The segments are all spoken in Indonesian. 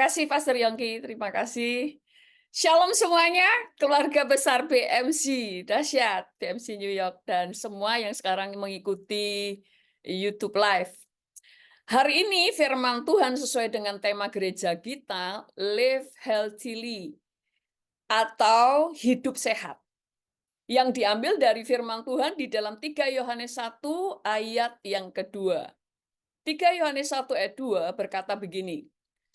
kasih Pastor Yongki, terima kasih. Shalom semuanya, keluarga besar BMC, dahsyat BMC New York, dan semua yang sekarang mengikuti YouTube Live. Hari ini firman Tuhan sesuai dengan tema gereja kita, Live Healthily, atau hidup sehat. Yang diambil dari firman Tuhan di dalam 3 Yohanes 1 ayat yang kedua. 3 Yohanes 1 ayat 2 berkata begini,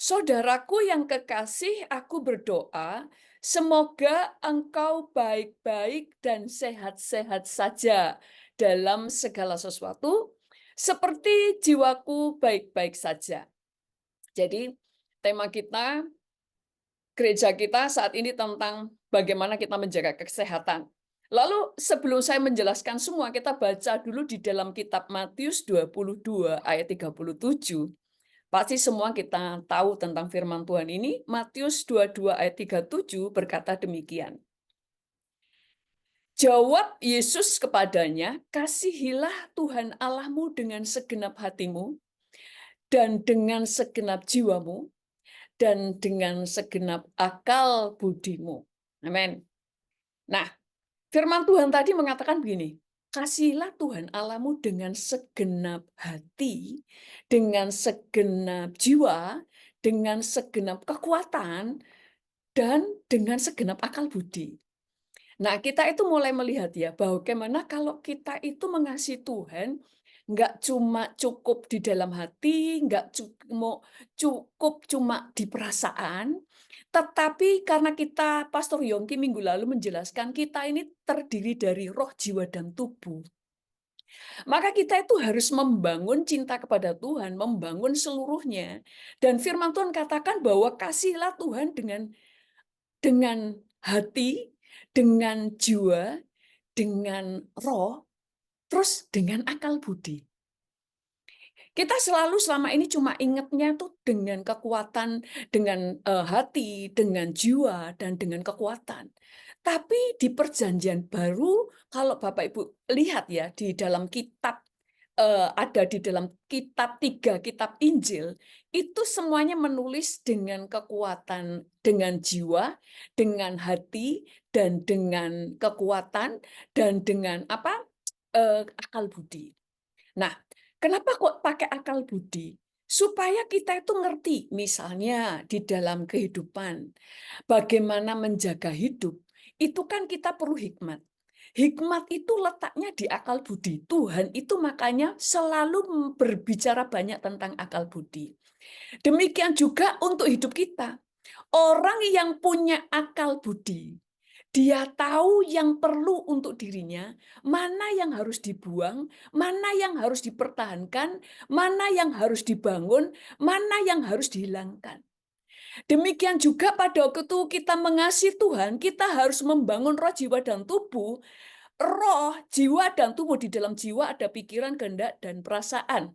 Saudaraku yang kekasih, aku berdoa, semoga engkau baik-baik dan sehat-sehat saja dalam segala sesuatu, seperti jiwaku baik-baik saja. Jadi, tema kita, gereja kita saat ini tentang bagaimana kita menjaga kesehatan. Lalu sebelum saya menjelaskan semua, kita baca dulu di dalam kitab Matius 22 ayat 37. Pasti semua kita tahu tentang firman Tuhan ini. Matius 22 ayat 37 berkata demikian. Jawab Yesus kepadanya, kasihilah Tuhan Allahmu dengan segenap hatimu, dan dengan segenap jiwamu, dan dengan segenap akal budimu. Amin. Nah, firman Tuhan tadi mengatakan begini, kasihilah Tuhan Allahmu dengan segenap hati, dengan segenap jiwa, dengan segenap kekuatan, dan dengan segenap akal budi. Nah, kita itu mulai melihat ya, bahwa bagaimana kalau kita itu mengasihi Tuhan, nggak cuma cukup di dalam hati, nggak cukup cuma di perasaan, tetapi karena kita, Pastor Yongki minggu lalu menjelaskan, kita ini terdiri dari roh, jiwa, dan tubuh. Maka kita itu harus membangun cinta kepada Tuhan, membangun seluruhnya. Dan firman Tuhan katakan bahwa kasihlah Tuhan dengan hati, dengan jiwa, dengan roh, terus dengan akal budi. Kita selalu selama ini cuma ingatnya tuh dengan kekuatan, dengan hati, dengan jiwa, dan dengan kekuatan. Tapi di perjanjian baru, kalau Bapak Ibu lihat ya, di dalam kitab, ada di dalam kitab 3 kitab Injil, itu semuanya menulis dengan kekuatan, dengan jiwa, dengan hati, dan dengan kekuatan, dan dengan akal budi. Nah, kenapa kok pakai akal budi? Supaya kita itu ngerti, misalnya di dalam kehidupan, bagaimana menjaga hidup, itu kan kita perlu hikmat. Hikmat itu letaknya di akal budi. Tuhan itu makanya selalu berbicara banyak tentang akal budi. Demikian juga untuk hidup kita. Orang yang punya akal budi, dia tahu yang perlu untuk dirinya, mana yang harus dibuang, mana yang harus dipertahankan, mana yang harus dibangun, mana yang harus dihilangkan. Demikian juga pada waktu itu kita mengasihi Tuhan, kita harus membangun roh, jiwa, dan tubuh. Roh, jiwa, dan tubuh, di dalam jiwa ada pikiran, kehendak, dan perasaan.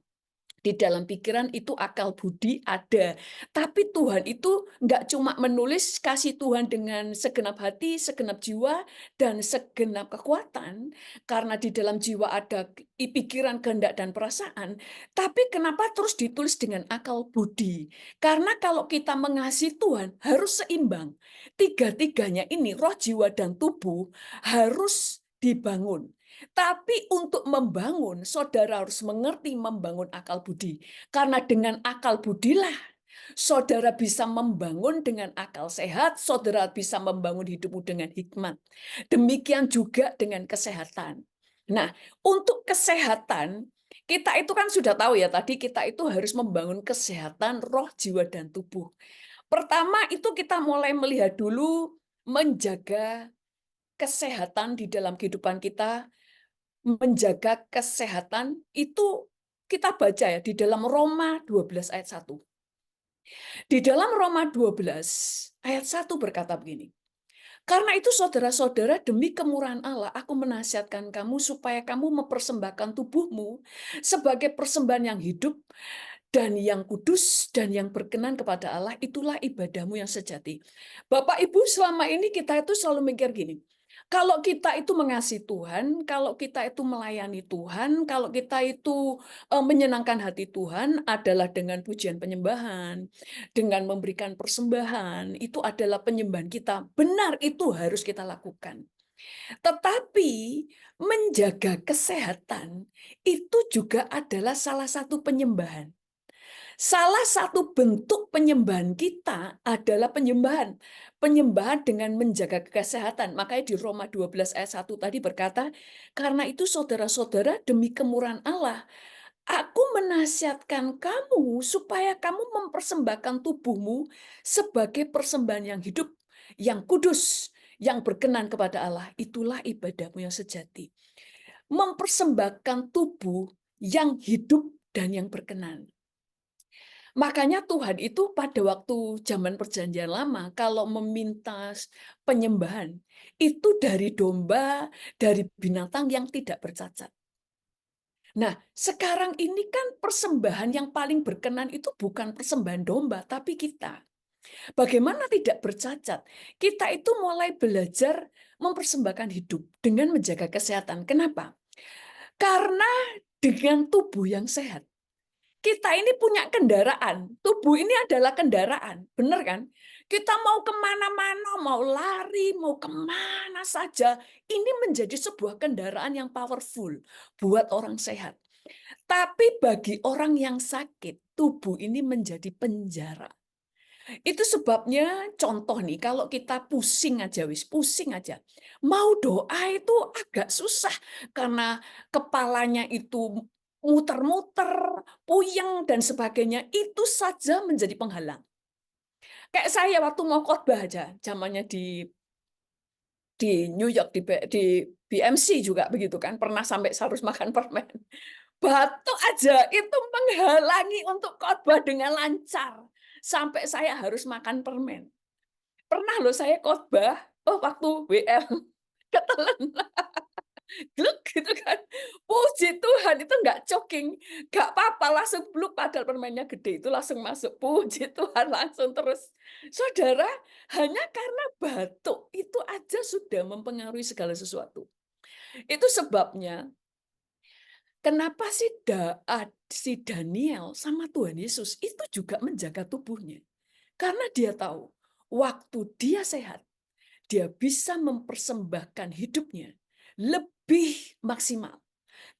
Di dalam pikiran itu akal budi ada. Tapi Tuhan itu nggak cuma menulis kasih Tuhan dengan segenap hati, segenap jiwa, dan segenap kekuatan. Karena di dalam jiwa ada pikiran, kehendak, dan perasaan. Tapi kenapa terus ditulis dengan akal budi? Karena kalau kita mengasihi Tuhan harus seimbang. Tiga-tiganya ini, roh, jiwa, dan tubuh harus dibangun. Tapi untuk membangun, saudara harus mengerti membangun akal budi. Karena dengan akal budilah, saudara bisa membangun dengan akal sehat, saudara bisa membangun hidupmu dengan hikmat. Demikian juga dengan kesehatan. Nah, untuk kesehatan, kita itu kan sudah tahu ya, tadi kita itu harus membangun kesehatan roh, jiwa, dan tubuh. Pertama itu kita mulai melihat dulu menjaga kesehatan di dalam kehidupan kita, menjaga kesehatan itu kita baca ya di dalam Roma 12 ayat 1. Di dalam Roma 12 ayat 1 berkata begini. Karena itu saudara-saudara, demi kemurahan Allah aku menasihatkan kamu supaya kamu mempersembahkan tubuhmu sebagai persembahan yang hidup dan yang kudus dan yang berkenan kepada Allah, itulah ibadahmu yang sejati. Bapak Ibu, selama ini kita itu selalu mikir gini, Kalau kita itu mengasihi Tuhan, kalau kita itu melayani Tuhan, kalau kita itu menyenangkan hati Tuhan adalah dengan pujian penyembahan, dengan memberikan persembahan, itu adalah penyembahan kita. Benar, itu harus kita lakukan. Tetapi menjaga kesehatan itu juga adalah salah satu penyembahan. Salah satu bentuk penyembahan kita adalah penyembahan. Penyembahan dengan menjaga kesehatan. Makanya di Roma 12 ayat 1 tadi berkata, karena itu saudara-saudara demi kemurahan Allah, aku menasihatkan kamu supaya kamu mempersembahkan tubuhmu sebagai persembahan yang hidup, yang kudus, yang berkenan kepada Allah. Itulah ibadahmu yang sejati. Mempersembahkan tubuh yang hidup dan yang berkenan. Makanya Tuhan itu pada waktu zaman Perjanjian Lama, kalau meminta penyembahan, itu dari domba, dari binatang yang tidak bercacat. Nah, sekarang ini kan persembahan yang paling berkenan itu bukan persembahan domba, tapi kita. Bagaimana tidak bercacat? Kita itu mulai belajar mempersembahkan hidup dengan menjaga kesehatan. Kenapa? Karena dengan tubuh yang sehat, kita ini punya kendaraan. Tubuh ini adalah kendaraan. Benar kan? Kita mau kemana-mana, mau lari, mau kemana saja. Ini menjadi sebuah kendaraan yang powerful buat orang sehat. Tapi bagi orang yang sakit, tubuh ini menjadi penjara. Itu sebabnya contoh nih, kalau kita pusing aja, pusing aja. Mau doa itu agak susah karena kepalanya itu muter-muter, puyeng dan sebagainya. Itu saja menjadi penghalang. Kayak saya waktu mau khotbah aja, zamannya di New York, di BMC juga begitu kan, pernah sampai harus makan permen. Batuk aja itu menghalangi untuk khotbah dengan lancar. Sampai saya harus makan permen. Pernah loh saya khotbah, waktu WL, ketelan, gluk gitu kan. Puji Tuhan itu nggak choking, nggak apa-apa, langsung bluk padahal permennya gede itu langsung masuk. Puji Tuhan langsung terus. Saudara, hanya karena batuk itu aja sudah mempengaruhi segala sesuatu. Itu sebabnya kenapa si Daniel sama Tuhan Yesus itu juga menjaga tubuhnya. Karena dia tahu waktu dia sehat, dia bisa mempersembahkan hidupnya lebih maksimal.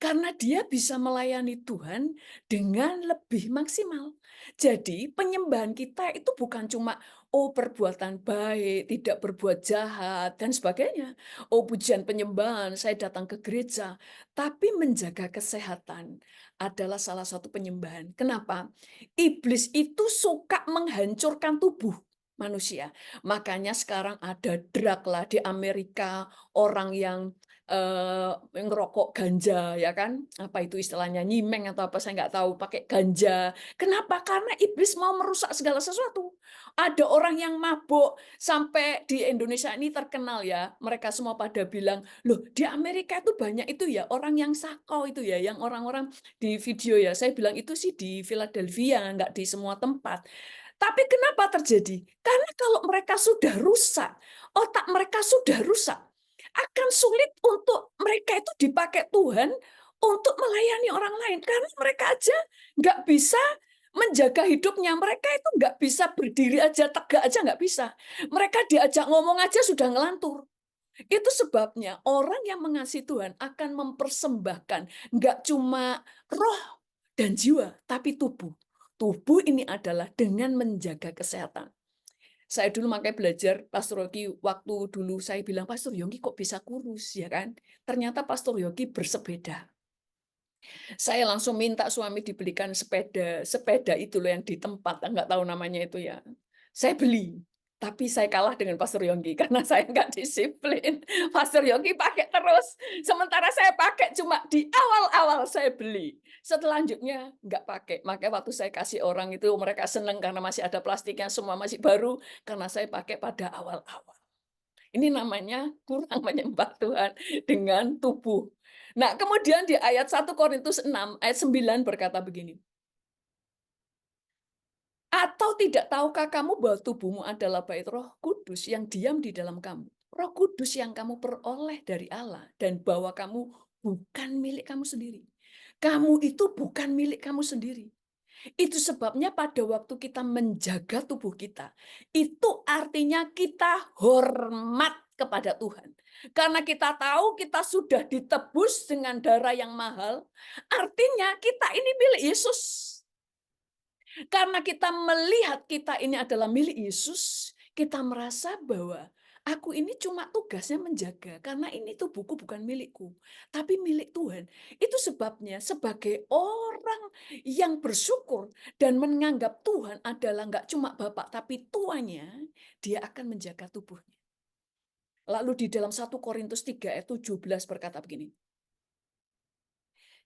Karena dia bisa melayani Tuhan dengan lebih maksimal. Jadi penyembahan kita itu bukan cuma perbuatan baik, tidak berbuat jahat, dan sebagainya. Pujian penyembahan, saya datang ke gereja. Tapi menjaga kesehatan adalah salah satu penyembahan. Kenapa? Iblis itu suka menghancurkan tubuh manusia. Makanya sekarang ada drug lah di Amerika, orang yang ngerokok ganja, ya kan? Apa itu istilahnya, nyimeng atau apa saya nggak tahu, pakai ganja. Kenapa? Karena iblis mau merusak segala sesuatu. Ada orang yang mabuk sampai di Indonesia ini terkenal ya. Mereka semua pada bilang, loh di Amerika itu banyak itu ya orang yang sakau itu ya, yang orang-orang di video ya. Saya bilang itu sih di Philadelphia, nggak di semua tempat. Tapi kenapa terjadi? Karena kalau mereka sudah rusak, otak mereka sudah rusak, akan sulit untuk mereka itu dipakai Tuhan untuk melayani orang lain. Karena mereka aja nggak bisa menjaga hidupnya. Mereka itu nggak bisa berdiri aja, tegak aja nggak bisa. Mereka diajak ngomong aja sudah ngelantur. Itu sebabnya orang yang mengasihi Tuhan akan mempersembahkan nggak cuma roh dan jiwa, tapi tubuh. Tubuh ini adalah dengan menjaga kesehatan. Saya dulu makanya belajar Pastor Yogi, waktu dulu saya bilang, Pastor Yogi kok bisa kurus, ya kan? Ternyata Pastor Yogi bersepeda. Saya langsung minta suami dibelikan sepeda, sepeda itu loh yang di tempat, nggak tahu namanya itu ya. Saya beli, tapi saya kalah dengan Pastor Yogi karena saya nggak disiplin. Pastor Yogi pakai terus, sementara saya pakai cuma di awal-awal saya beli. Selanjutnya nggak pakai. Makanya waktu saya kasih orang itu mereka senang karena masih ada plastiknya, semua masih baru karena saya pakai pada awal-awal. Ini namanya kurang menyembah Tuhan dengan tubuh. Nah, kemudian di ayat 1 Korintus 6 ayat 9 berkata begini. Atau tidak tahukah kamu bahwa tubuhmu adalah bait Roh Kudus yang diam di dalam kamu? Roh Kudus yang kamu peroleh dari Allah dan bahwa kamu bukan milik kamu sendiri. Kamu itu bukan milik kamu sendiri. Itu sebabnya pada waktu kita menjaga tubuh kita, itu artinya kita hormat kepada Tuhan. Karena kita tahu kita sudah ditebus dengan darah yang mahal, artinya kita ini milik Yesus. Karena kita melihat kita ini adalah milik Yesus, kita merasa bahwa aku ini cuma tugasnya menjaga, karena ini tubuhku bukan milikku, tapi milik Tuhan. Itu sebabnya sebagai orang yang bersyukur dan menganggap Tuhan adalah nggak cuma Bapak, tapi tuannya, dia akan menjaga tubuhnya. Lalu di dalam 1 Korintus 3 ayat 17 berkata begini,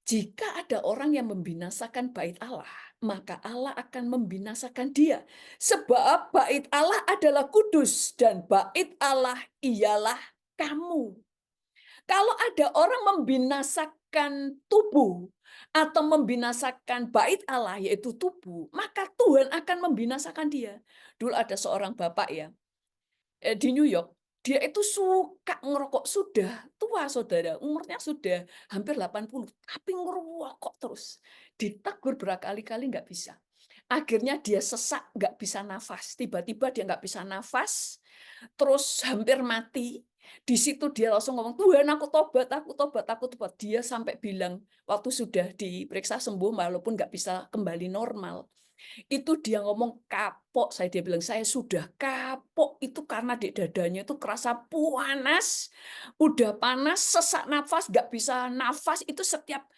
jika ada orang yang membinasakan bait Allah, maka Allah akan membinasakan dia. Sebab bait Allah adalah kudus dan bait Allah ialah kamu. Kalau ada orang membinasakan tubuh atau membinasakan bait Allah yaitu tubuh, maka Tuhan akan membinasakan dia. Dulu ada seorang bapak ya, di New York, dia itu suka ngerokok, sudah tua saudara, umurnya sudah hampir 80, tapi ngerokok terus. Ditegur berkali-kali nggak bisa. Akhirnya dia sesak, nggak bisa nafas. Tiba-tiba dia nggak bisa nafas, terus hampir mati. Di situ dia langsung ngomong, Tuhan aku tobat, aku tobat, aku tobat. Dia sampai bilang, waktu sudah diperiksa sembuh, walaupun nggak bisa kembali normal, itu dia ngomong kapok, dia bilang saya sudah kapok itu karena di dadanya itu kerasa panas, udah panas, sesak nafas, nggak bisa nafas, itu setiap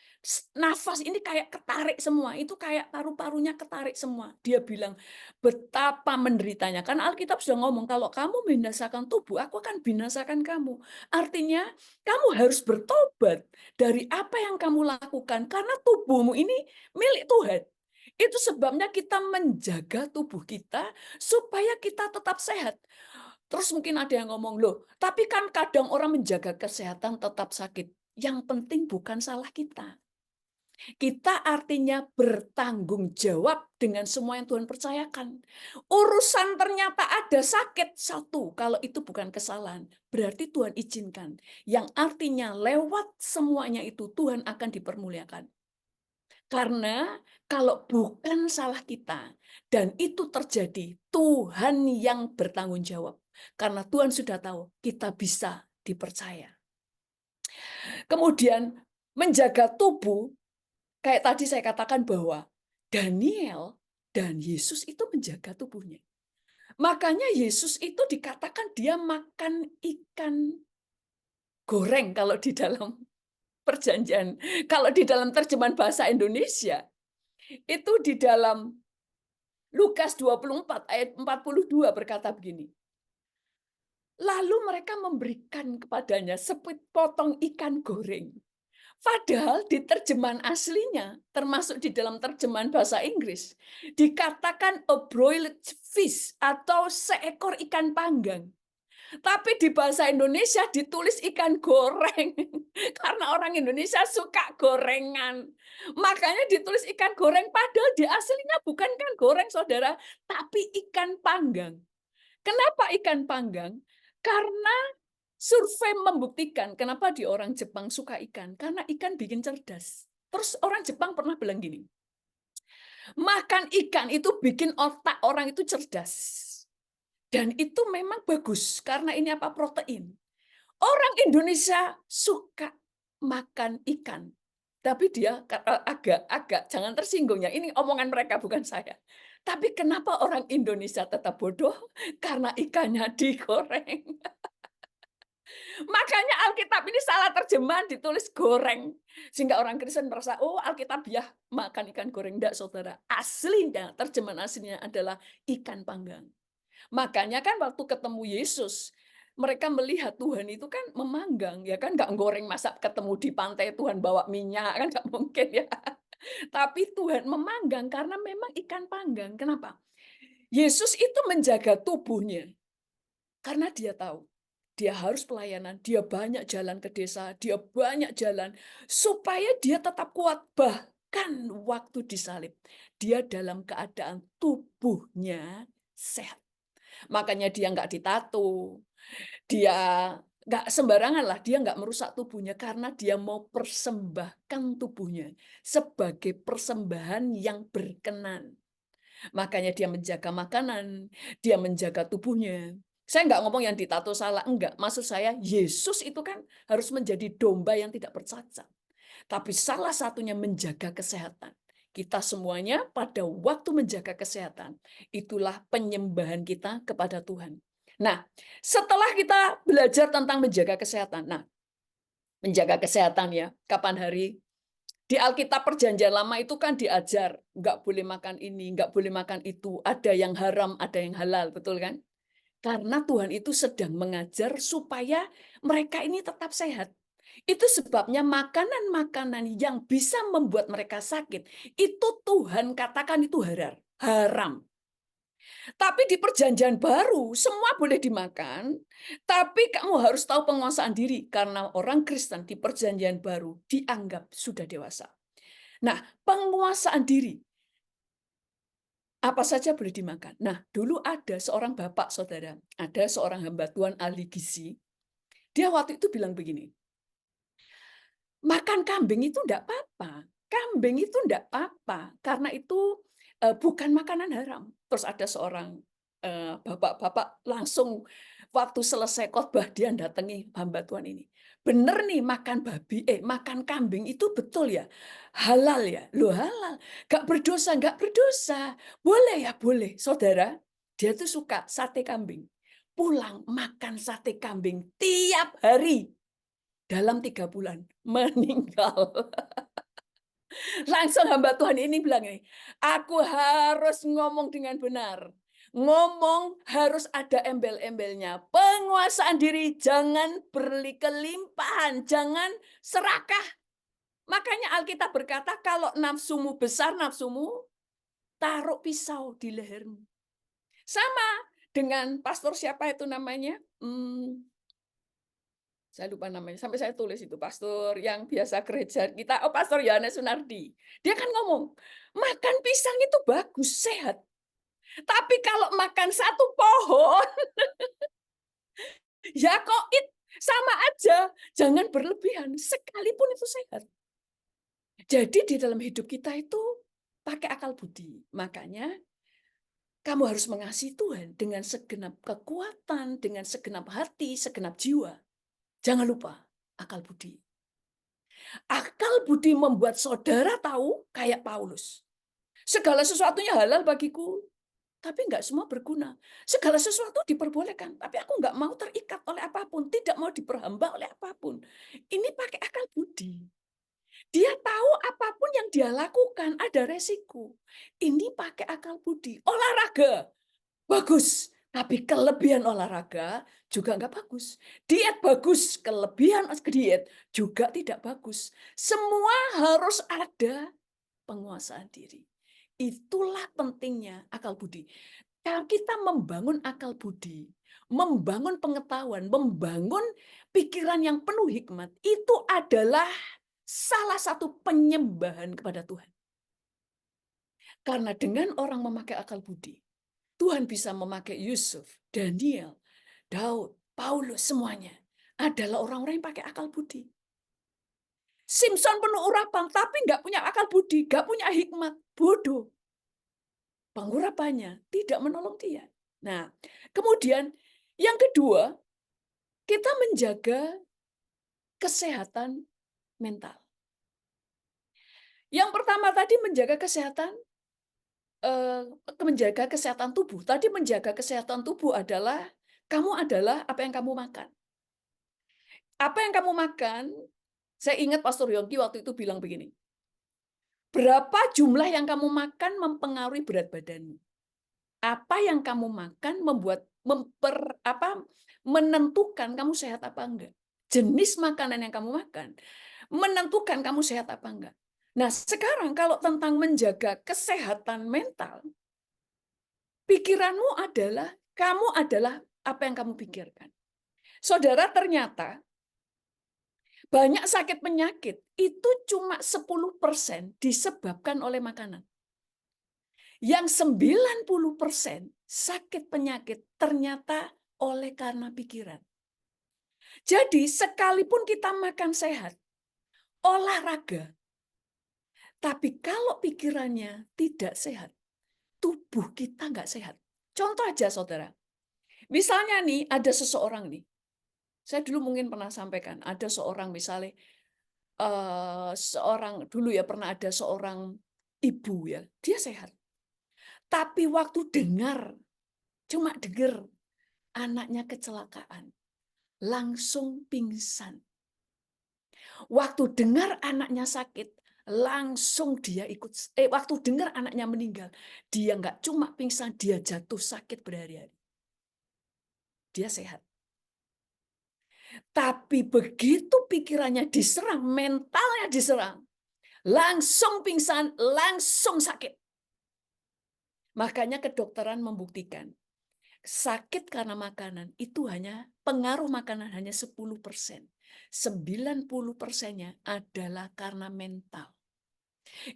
nafas ini kayak ketarik semua, itu kayak paru-parunya ketarik semua. Dia bilang betapa menderitanya, kan Alkitab sudah ngomong kalau kamu membinasakan tubuh, aku akan binasakan kamu. Artinya kamu harus bertobat dari apa yang kamu lakukan karena tubuhmu ini milik Tuhan. Itu sebabnya kita menjaga tubuh kita supaya kita tetap sehat. Terus mungkin ada yang ngomong, loh, tapi kan kadang orang menjaga kesehatan tetap sakit. Yang penting bukan salah kita. Kita artinya bertanggung jawab dengan semua yang Tuhan percayakan. Urusan ternyata ada sakit, satu, kalau itu bukan kesalahan, berarti Tuhan izinkan. Yang artinya lewat semuanya itu Tuhan akan dipermuliakan. Karena kalau bukan salah kita dan itu terjadi, Tuhan yang bertanggung jawab. Karena Tuhan sudah tahu kita bisa dipercaya. Kemudian menjaga tubuh, kayak tadi saya katakan bahwa Daniel dan Yesus itu menjaga tubuhnya. Makanya Yesus itu dikatakan dia makan ikan goreng kalau di dalam perjanjian. Kalau di dalam terjemahan bahasa Indonesia, itu di dalam Lukas 24 ayat 42 berkata begini. Lalu mereka memberikan kepadanya sepotong ikan goreng. Padahal di terjemahan aslinya, termasuk di dalam terjemahan bahasa Inggris, dikatakan a broiled fish atau seekor ikan panggang. Tapi di bahasa Indonesia ditulis ikan goreng. Karena orang Indonesia suka gorengan. Makanya ditulis ikan goreng, padahal di aslinya bukan ikan goreng, saudara, tapi ikan panggang. Kenapa ikan panggang? Karena survei membuktikan kenapa di orang Jepang suka ikan. Karena ikan bikin cerdas. Terus orang Jepang pernah bilang gini, makan ikan itu bikin otak orang itu cerdas. Dan itu memang bagus, karena ini apa? Protein. Orang Indonesia suka makan ikan. Tapi dia agak jangan tersinggung ya, ini omongan mereka bukan saya. Tapi kenapa orang Indonesia tetap bodoh? Karena ikannya digoreng. Makanya Alkitab ini salah terjemahan ditulis goreng. Sehingga orang Kristen merasa, oh Alkitab ya makan ikan goreng. Enggak saudara, aslinya, terjemahan aslinya adalah ikan panggang. Makanya kan waktu ketemu Yesus, mereka melihat Tuhan itu kan memanggang, ya kan, nggak goreng masak ketemu di pantai Tuhan bawa minyak, kan nggak mungkin ya. Tapi Tuhan memanggang karena memang ikan panggang. Kenapa? Yesus itu menjaga tubuhnya karena dia tahu dia harus pelayanan, dia banyak jalan ke desa, dia banyak jalan supaya dia tetap kuat. Bahkan waktu disalib, dia dalam keadaan tubuhnya sehat. Makanya dia nggak ditato, Dia nggak sembarangan lah, dia nggak merusak tubuhnya karena dia mau persembahkan tubuhnya sebagai persembahan yang berkenan. Makanya dia menjaga makanan, dia menjaga tubuhnya. Saya nggak ngomong yang ditato salah, enggak. Maksud saya, Yesus itu kan harus menjadi domba yang tidak bercacat. Tapi salah satunya menjaga kesehatan. Kita semuanya pada waktu menjaga kesehatan, itulah penyembahan kita kepada Tuhan. Nah, setelah kita belajar tentang menjaga kesehatan, nah, menjaga kesehatan ya, kapan hari di Alkitab Perjanjian Lama itu kan diajar, nggak boleh makan ini, nggak boleh makan itu, ada yang haram, ada yang halal, betul kan? Karena Tuhan itu sedang mengajar supaya mereka ini tetap sehat. Itu sebabnya makanan-makanan yang bisa membuat mereka sakit, itu Tuhan katakan itu haram. Tapi di perjanjian baru, semua boleh dimakan, tapi kamu harus tahu penguasaan diri, karena orang Kristen di perjanjian baru dianggap sudah dewasa. Nah, penguasaan diri, apa saja boleh dimakan. Nah, dulu ada seorang bapak, saudara, ada seorang hamba Tuhan ahli gizi, dia waktu itu bilang begini, makan kambing itu enggak apa-apa, kambing itu enggak apa-apa, karena itu bukan makanan haram. Terus ada seorang bapak-bapak langsung waktu selesai khotbah dia datangi hamba Tuhan ini. Bener nih makan kambing itu betul ya? Halal ya? Loh halal. Gak berdosa. Boleh ya? Boleh. Saudara, dia tuh suka sate kambing. Pulang makan sate kambing tiap hari. Dalam 3 bulan meninggal. Langsung hamba Tuhan ini bilang ini, aku harus ngomong dengan benar. Ngomong harus ada embel-embelnya. Penguasaan diri, jangan berkelimpahan, jangan serakah. Makanya Alkitab berkata, kalau nafsumu besar, nafsumu, taruh pisau di lehermu. Sama dengan pastor siapa itu namanya? Saya lupa namanya, sampai saya tulis itu, pastor yang biasa gereja kita, pastor Yohanes Sunardi. Dia kan ngomong, makan pisang itu bagus, sehat. Tapi kalau makan satu pohon, ya kok sama aja. Jangan berlebihan, sekalipun itu sehat. Jadi di dalam hidup kita itu pakai akal budi. Makanya kamu harus mengasihi Tuhan dengan segenap kekuatan, dengan segenap hati, segenap jiwa. Jangan lupa akal budi. Akal budi membuat saudara tahu kayak Paulus. Segala sesuatunya halal bagiku, tapi nggak semua berguna. Segala sesuatu diperbolehkan, tapi aku nggak mau terikat oleh apapun, tidak mau diperhamba oleh apapun. Ini pakai akal budi. Dia tahu apapun yang dia lakukan ada resiko. Ini pakai akal budi. Olahraga, bagus. Tapi kelebihan olahraga juga nggak bagus. Diet bagus, kelebihan diet juga tidak bagus. Semua harus ada penguasaan diri. Itulah pentingnya akal budi. Kalau kita membangun akal budi, membangun pengetahuan, membangun pikiran yang penuh hikmat, itu adalah salah satu penyembahan kepada Tuhan. Karena dengan orang memakai akal budi, Tuhan bisa memakai Yusuf, Daniel, Daud, Paulus, semuanya adalah orang-orang yang pakai akal budi. Simpson penuh urapan, tapi nggak punya akal budi, nggak punya hikmat, bodoh. Pengurapannya tidak menolong dia. Nah, kemudian yang kedua, kita menjaga kesehatan mental. Yang pertama tadi menjaga kesehatan tubuh. Tadi menjaga kesehatan tubuh adalah kamu adalah apa yang kamu makan. Apa yang kamu makan, saya ingat Pastor Yongki waktu itu bilang begini, berapa jumlah yang kamu makan mempengaruhi berat badanmu. Apa yang kamu makan menentukan kamu sehat apa enggak. Jenis makanan yang kamu makan menentukan kamu sehat apa enggak. Nah, sekarang kalau tentang menjaga kesehatan mental, pikiranmu adalah kamu adalah apa yang kamu pikirkan. Saudara, ternyata banyak sakit penyakit itu cuma 10% disebabkan oleh makanan. Yang 90% sakit penyakit ternyata oleh karena pikiran. Jadi sekalipun kita makan sehat, olahraga, tapi kalau pikirannya tidak sehat, tubuh kita nggak sehat. Contoh aja saudara, misalnya nih ada seseorang nih, saya dulu mungkin pernah sampaikan, ada seorang misalnya, seorang dulu ya pernah ada seorang ibu ya, dia sehat. Tapi waktu cuma dengar anaknya kecelakaan, langsung pingsan. Waktu dengar anaknya sakit, langsung dia waktu dengar anaknya meninggal, dia nggak cuma pingsan, dia jatuh sakit berhari-hari. Dia sehat. Tapi begitu pikirannya diserang, mentalnya diserang, langsung pingsan, langsung sakit. Makanya kedokteran membuktikan, sakit karena makanan itu hanya pengaruh makanan hanya 10%. 90%-nya adalah karena mental.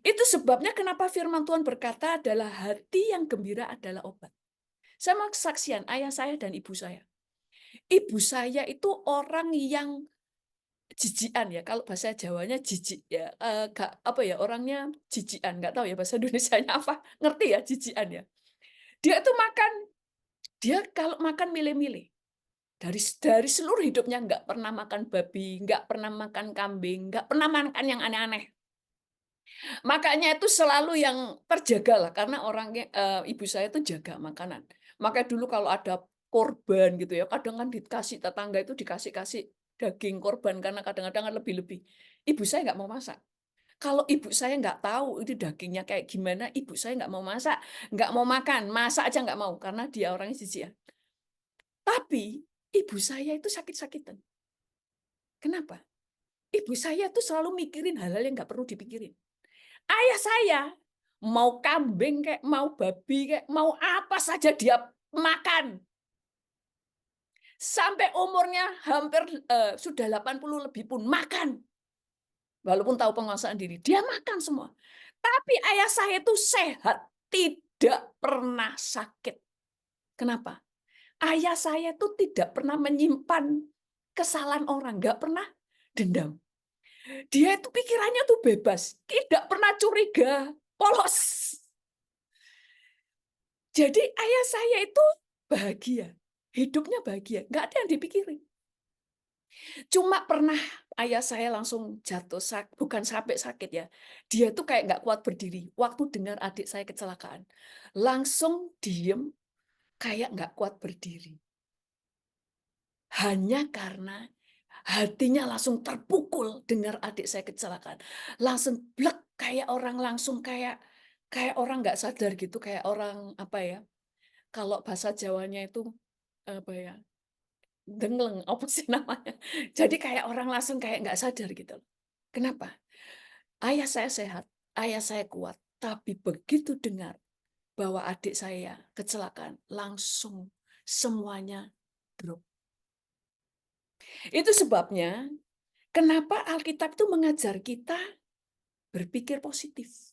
Itu sebabnya kenapa firman Tuhan berkata adalah hati yang gembira adalah obat. Saya mau kesaksian ayah saya dan ibu saya. Ibu saya itu orang yang jijian ya, kalau bahasa Jawanya jijik ya, apa ya, orangnya jijian, nggak tahu ya bahasa Indonesianya apa, ngerti ya jijian ya. Dia itu makan, dia kalau makan milih-milih. Dari seluruh hidupnya nggak pernah makan babi, nggak pernah makan kambing, nggak pernah makan yang aneh-aneh. Makanya itu selalu yang terjaga lah, karena orangnya ibu saya itu jaga makanan. Makanya dulu kalau ada korban gitu ya, kadang kan dikasih tetangga itu dikasih daging korban karena kadang-kadang kan lebih-lebih. Ibu saya nggak mau masak. Kalau ibu saya nggak tahu itu dagingnya kayak gimana, ibu saya nggak mau masak, nggak mau makan, masak aja nggak mau karena dia orangnya jijik ya. Tapi ibu saya itu sakit-sakitan. Kenapa? Ibu saya tuh selalu mikirin hal-hal yang nggak perlu dipikirin. Ayah saya mau kambing kayak mau babi kayak mau apa saja dia makan. Sampai umurnya hampir sudah 80 lebih pun makan. Walaupun tahu penguasaan diri, dia makan semua. Tapi ayah saya itu sehat, tidak pernah sakit. Kenapa? Ayah saya itu tidak pernah menyimpan kesalahan orang, nggak pernah dendam. Dia itu pikirannya tuh bebas, tidak pernah curiga, polos. Jadi ayah saya itu bahagia, hidupnya bahagia, nggak ada yang dipikirin. Cuma pernah ayah saya langsung jatuh bukan sampai sakit ya. Dia tuh kayak nggak kuat berdiri. Waktu dengar adik saya kecelakaan, langsung diem kayak nggak kuat berdiri. Hanya karena hatinya langsung terpukul dengar adik saya kecelakaan. Langsung blek kayak orang langsung kayak orang nggak sadar gitu, kayak orang apa ya? Kalau bahasa Jawanya itu apa ya? Dengleng, apa sih namanya? Jadi kayak orang langsung kayak nggak sadar gitu loh. Kenapa? Ayah saya sehat, ayah saya kuat, tapi begitu dengar bahwa adik saya kecelakaan, langsung semuanya drop. Itu sebabnya kenapa Alkitab itu mengajar kita berpikir positif.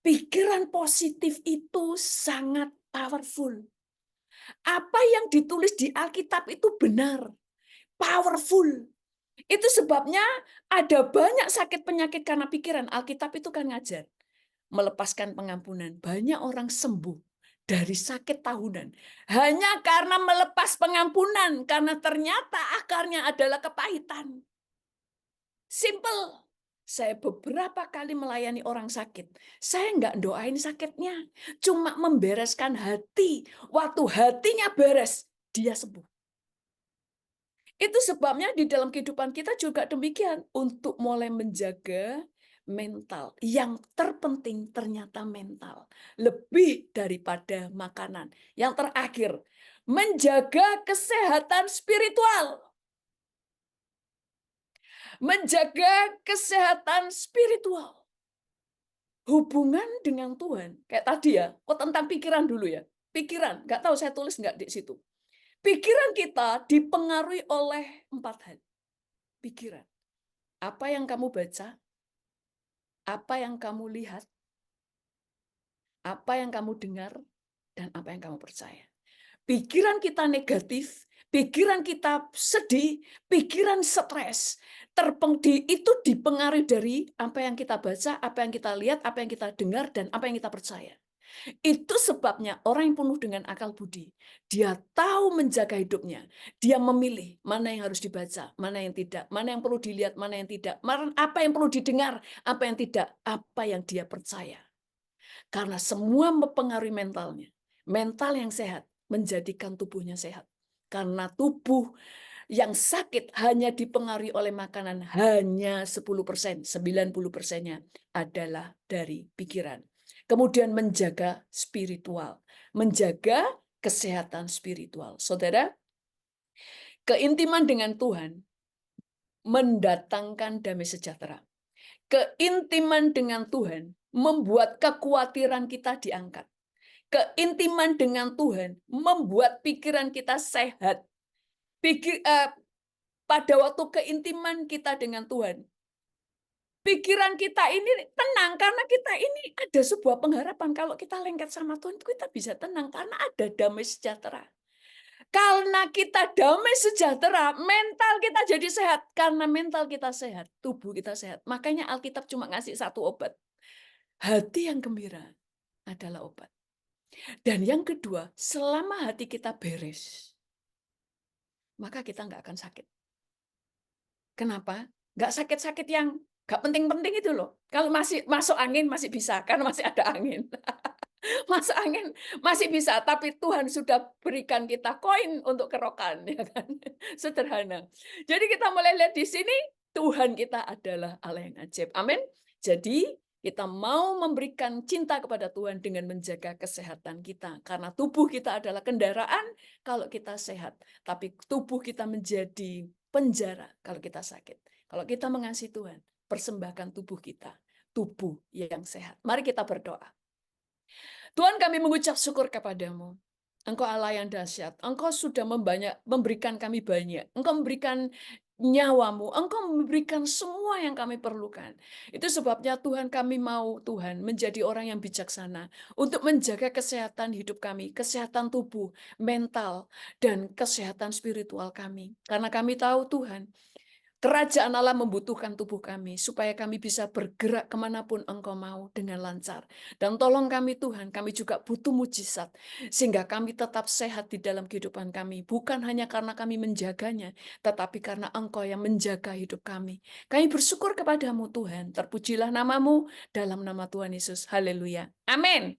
Pikiran positif itu sangat powerful. Apa yang ditulis di Alkitab itu benar, powerful. Itu sebabnya ada banyak sakit penyakit karena pikiran. Alkitab itu kan ngajar melepaskan pengampunan. Banyak orang sembuh dari sakit tahunan hanya karena melepas pengampunan, karena ternyata akarnya adalah kepahitan. Simple. Saya beberapa kali melayani orang sakit. Saya nggak doain sakitnya, cuma membereskan hati. Waktu hatinya beres, dia sembuh. Itu sebabnya di dalam kehidupan kita juga demikian. Untuk mulai menjaga mental. Yang terpenting ternyata mental. Lebih daripada makanan. Yang terakhir, menjaga kesehatan spiritual. Menjaga kesehatan spiritual. Hubungan dengan Tuhan. Kayak tadi ya, kok tentang pikiran dulu ya. Pikiran, nggak tahu saya tulis nggak di situ. Pikiran kita dipengaruhi oleh 4 hal. Pikiran. Apa yang kamu baca, apa yang kamu lihat, apa yang kamu dengar, dan apa yang kamu percaya. pikiran kita negatif, pikiran kita sedih, pikiran stres, itu dipengaruhi dari apa yang kita baca, apa yang kita lihat, apa yang kita dengar, dan apa yang kita percaya. Itu sebabnya orang yang penuh dengan akal budi, dia tahu menjaga hidupnya. Dia memilih mana yang harus dibaca, mana yang tidak, mana yang perlu dilihat, mana yang tidak, apa yang perlu didengar, apa yang tidak, apa yang dia percaya. Karena semua mempengaruhi mentalnya. Mental yang sehat menjadikan tubuhnya sehat. Karena tubuh yang sakit hanya dipengaruhi oleh makanan hanya 10%, 90%-nya adalah dari pikiran. Kemudian menjaga spiritual, menjaga kesehatan spiritual. Saudara, keintiman dengan Tuhan mendatangkan damai sejahtera. Keintiman dengan Tuhan membuat kekhawatiran kita diangkat. Keintiman dengan Tuhan membuat pikiran kita sehat. Pada waktu keintiman kita dengan Tuhan, pikiran kita ini tenang karena kita ini ada sebuah pengharapan. Kalau kita lengket sama Tuhan, kita bisa tenang karena ada damai sejahtera. Karena kita damai sejahtera, mental kita jadi sehat. Karena mental kita sehat, tubuh kita sehat. Makanya Alkitab cuma ngasih satu obat. Hati yang gembira adalah obat. Dan yang kedua, selama hati kita beres, maka kita nggak akan sakit. Kenapa? Nggak sakit-sakit yang nggak penting-penting itu loh. Kalau masih masuk angin masih bisa, karena masih ada angin. Masuk angin masih bisa, tapi Tuhan sudah berikan kita koin untuk kerokan, ya kan? Sederhana. Jadi kita mulai lihat di sini, Tuhan kita adalah Allah yang ajaib. Amin. Jadi kita mau memberikan cinta kepada Tuhan dengan menjaga kesehatan kita. Karena tubuh kita adalah kendaraan kalau kita sehat. Tapi tubuh kita menjadi penjara kalau kita sakit. Kalau kita mengasihi Tuhan, persembahkan tubuh kita. Tubuh yang sehat. Mari kita berdoa. Tuhan, kami mengucap syukur kepadamu. Engkau Allah yang dahsyat. Engkau sudah memberikan kami banyak. Engkau memberikan nyawamu. Engkau memberikan semua yang kami perlukan. Itu sebabnya Tuhan, kami mau Tuhan menjadi orang yang bijaksana untuk menjaga kesehatan hidup kami, kesehatan tubuh, mental, dan kesehatan spiritual kami. Karena kami tahu Tuhan, Kerajaan Allah membutuhkan tubuh kami, supaya kami bisa bergerak kemanapun Engkau mau dengan lancar. Dan tolong kami Tuhan, kami juga butuh mujizat, sehingga kami tetap sehat di dalam kehidupan kami. Bukan hanya karena kami menjaganya, tetapi karena Engkau yang menjaga hidup kami. Kami bersyukur kepadamu Tuhan, terpujilah namamu dalam nama Tuhan Yesus. Haleluya. Amin.